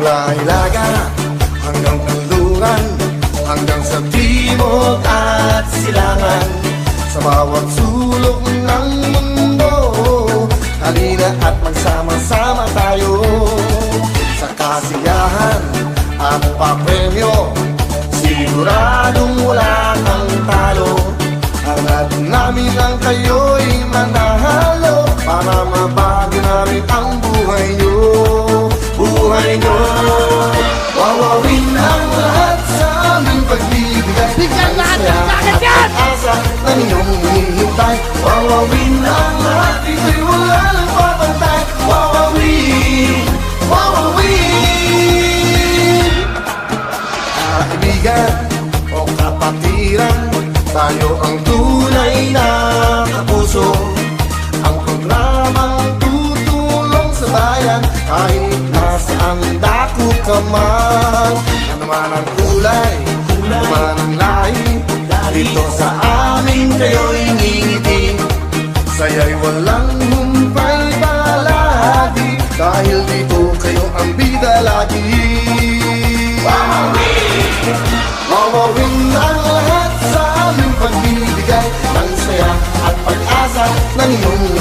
Mula Ilaga hanggang Kanluran, hanggang sa timog at silangan, sa bawat sulok ng mundo, halina at magsama-sama tayo. Sa kasiyahan at papremyo, siguradong wala kang talo. Hangad namin ang kayo'y manahalo, para mabago namin ang buhay nyo. Buhay nyo, wawawin ang lahat sa aming pagbibigay. Bigyan lahat ng At pag-asa na ninyong hinihintay. Wawawin ang lahat, ito'y wala lang papantay. Wawawin, wawawin. Kaibigan o kapatiran, tayo ang tunay na kapuso. Ang programang tutulong sa bayan, kahit nasaan dako ka man. Ano man ang kulay, ano man ang lahi, dito sa amin kayo'y ngingiti. Saya'y walang humpay palagi, dahil dito kayo ang bida lagi. Wawawin ang lahat sa aming pagbibigay ng saya at pag-asa ng iyong